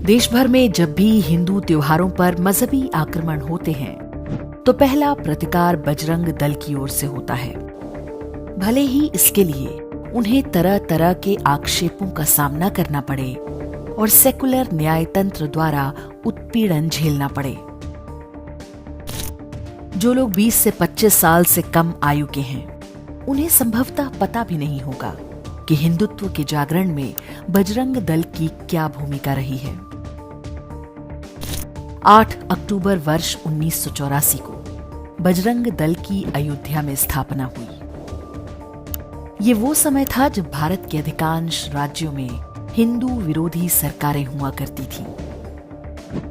देश भर में जब भी हिंदू त्योहारों पर मजहबी आक्रमण होते हैं तो पहला प्रतिकार बजरंग दल की ओर से होता है। भले ही इसके लिए उन्हें तरह तरह के आक्षेपों का सामना करना पड़े और सेकुलर न्यायतंत्र द्वारा उत्पीड़न झेलना पड़े। जो लोग 20 से 25 साल से कम आयु के हैं उन्हें संभवतः पता भी नहीं होगा कि हिंदुत्व के जागरण में बजरंग दल की क्या भूमिका रही है। 8 अक्टूबर वर्ष 1984 को बजरंग दल की अयोध्या में स्थापना हुई। ये वो समय था जब भारत के अधिकांश राज्यों में हिंदू विरोधी सरकारें हुआ करती थीं।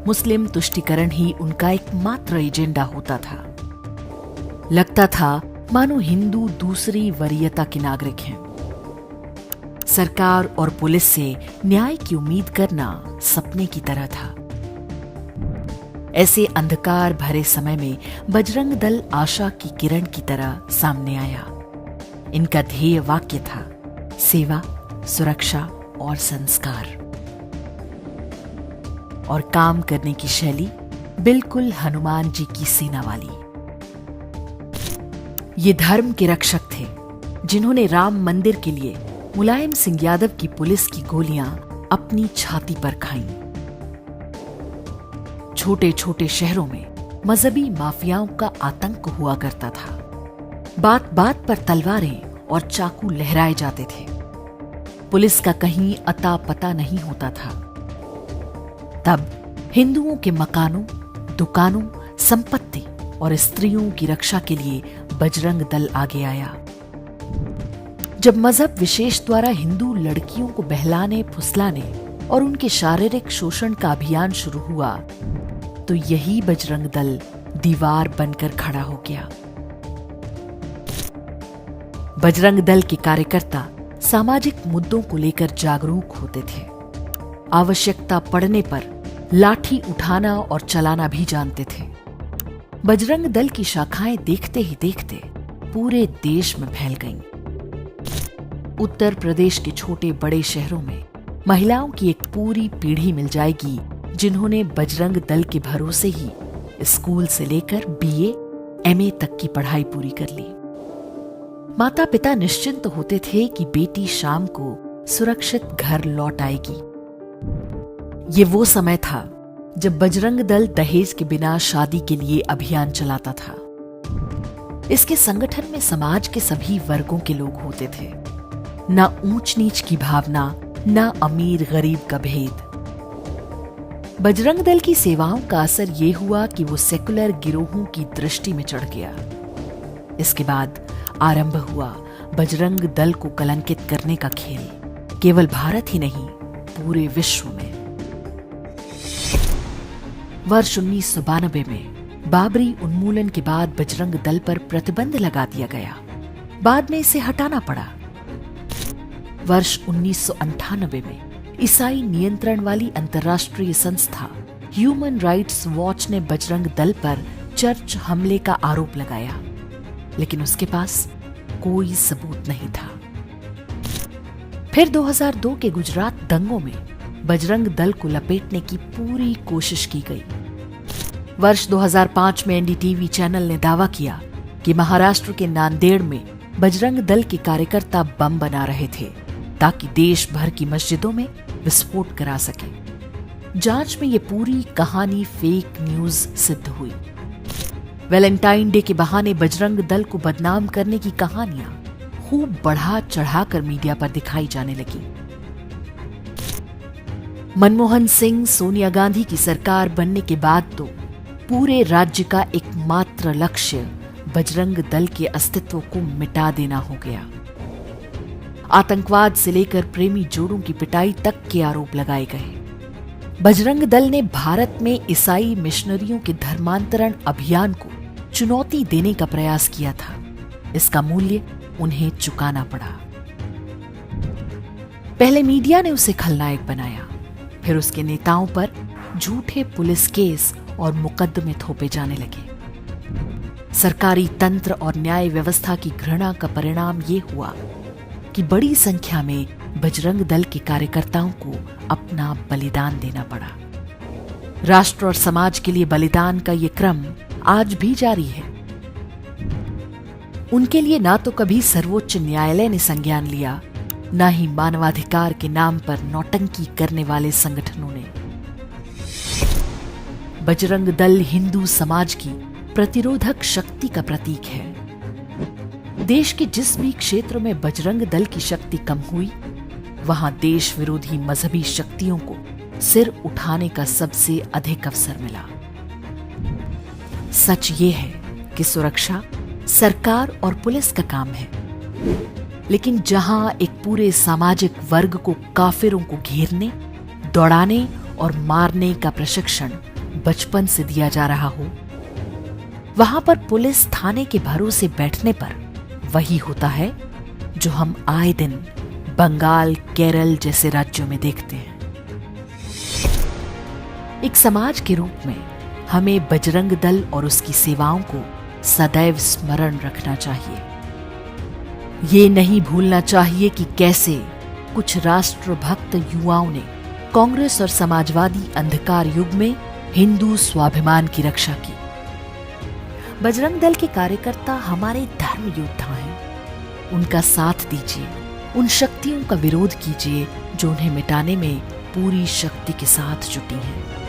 मुस्लिम तुष्टीकरण ही उनका एकमात्र एजेंडा होता था। लगता था मानो हिंदू दूसरी वरीयता के नागरिक हैं। सरकार और पुलिस से न्याय की उम्मीद करना सपने की तरह था। ऐसे अंधकार भरे समय में बजरंग दल आशा की किरण की तरह सामने आया। इनका ध्येय वाक्य था सेवा, सुरक्षा और संस्कार। और काम करने की शैली बिल्कुल हनुमान जी की सेना वाली। ये धर्म के रक्षक थे जिन्होंने राम मंदिर के लिए मुलायम सिंह यादव की पुलिस की गोलियां अपनी छाती पर खाईं। छोटे छोटे शहरों में मजहबी माफियाओं का आतंक हुआ करता था। बात बात पर तलवारें और चाकू लहराए जाते थे। पुलिस का कहीं अता पता नहीं होता था। तब हिंदुओं के मकानों, दुकानों, संपत्ति और स्त्रियों की रक्षा के लिए बजरंग दल आगे आया। जब मजहब विशेष द्वारा हिंदू लड़कियों को बहलाने, फुसलाने और उनके शारीरिक शोषण का अभियान शुरू हुआ तो यही बजरंग दल दीवार बनकर खड़ा हो गया। बजरंग दल के कार्यकर्ता सामाजिक मुद्दों को लेकर जागरूक होते थे। आवश्यकता पड़ने पर लाठी उठाना और चलाना भी जानते थे। बजरंग दल की शाखाएं देखते ही देखते पूरे देश में फैल गईं। उत्तर प्रदेश के छोटे बड़े शहरों में महिलाओं की एक पूरी पीढ़ी मिल जाएगी जिन्होंने बजरंग दल के भरोसे ही स्कूल से लेकर बीए, एमए तक की पढ़ाई पूरी कर ली। माता पिता निश्चिंत होते थे कि बेटी शाम को सुरक्षित घर लौट आएगी। ये वो समय था जब बजरंग दल दहेज के बिना शादी के लिए अभियान चलाता था। इसके संगठन में समाज के सभी वर्गों के लोग होते थे। ना ऊंच नीच की भावना, ना अमीर गरीब का भेद। बजरंग दल की सेवाओं का असर यह हुआ कि वो सेकुलर गिरोहों की दृष्टि में चढ़ गया। इसके बाद आरंभ हुआ बजरंग दल को कलंकित करने का खेल, केवल भारत ही नहीं पूरे विश्व में। वर्ष 1992 में बाबरी उन्मूलन के बाद बजरंग दल पर प्रतिबंध लगा दिया गया। बाद में इसे हटाना पड़ा। वर्ष 1998 में ईसाई नियंत्रण वाली अंतर्राष्ट्रीय संस्था ह्यूमन राइट्स वॉच ने बजरंग दल पर चर्च हमले का आरोप लगाया, लेकिन उसके पास कोई सबूत नहीं था। फिर 2002 के गुजरात दंगों में बजरंग दल को लपेटने की पूरी कोशिश की गई। वर्ष 2005 में एनडीटीवी चैनल ने दावा किया कि महाराष्ट्र के नांदेड़ में बजरंग दल के कार्यकर्ता बम बना रहे थे ताकि देश भर की मस्जिदों में विस्फोट करा सके। जांच में ये पूरी कहानी फेक न्यूज सिद्ध हुई। वैलेंटाइन डे के बहाने बजरंग दल को बदनाम करने की कहानियां खूब बढ़ा चढ़ाकर मीडिया पर दिखाई जाने लगी। मनमोहन सिंह, सोनिया गांधी की सरकार बनने के बाद तो पूरे राज्य का एकमात्र लक्ष्य बजरंग दल के अस्तित्व को मिटा देना हो गया। आतंकवाद से लेकर प्रेमी जोड़ों की पिटाई तक के आरोप लगाए गए। बजरंग दल ने भारत में ईसाई मिशनरियों के धर्मांतरण अभियान को चुनौती देने का प्रयास किया था। इसका मूल्य उन्हें चुकाना पड़ा। पहले मीडिया ने उसे खलनायक बनाया, फिर उसके नेताओं पर झूठे पुलिस केस और मुकदमे थोपे जाने लगे। सरकारी तंत्र और न्याय व्यवस्था की घृणा का परिणाम ये हुआ कि बड़ी संख्या में बजरंग दल के कार्यकर्ताओं को अपना बलिदान देना पड़ा। राष्ट्र और समाज के लिए बलिदान का ये क्रम आज भी जारी है। उनके लिए ना तो कभी सर्वोच्च न्यायालय ने संज्ञान लिया, ना ही मानवाधिकार के नाम पर नौटंकी करने वाले संगठनों ने। बजरंग दल हिंदू समाज की प्रतिरोधक शक्ति का प्रतीक है। देश के जिस भी क्षेत्र में बजरंग दल की शक्ति कम हुई, वहां देश विरोधी मजहबी शक्तियों को सिर उठाने का सबसे अधिक अवसर मिला। सच ये है कि सुरक्षा सरकार और पुलिस का काम है, लेकिन जहां एक पूरे सामाजिक वर्ग को काफिरों को घेरने, दौड़ाने और मारने का प्रशिक्षण बचपन से दिया जा रहा हो, वहां पर पुलिस थाने के भरोसे बैठने पर वही होता है जो हम आए दिन बंगाल, केरल जैसे राज्यों में देखते हैं। एक समाज के रूप में हमें बजरंग दल और उसकी सेवाओं को सदैव स्मरण रखना चाहिए। ये नहीं भूलना चाहिए कि कैसे कुछ राष्ट्रभक्त युवाओं ने कांग्रेस और समाजवादी अंधकार युग में हिंदू स्वाभिमान की रक्षा की। बजरंग दल के कार्यकर्ता हमारे धर्म योद्धा हैं। उनका साथ दीजिए, उन शक्तियों का विरोध कीजिए जो उन्हें मिटाने में पूरी शक्ति के साथ जुटी हैं।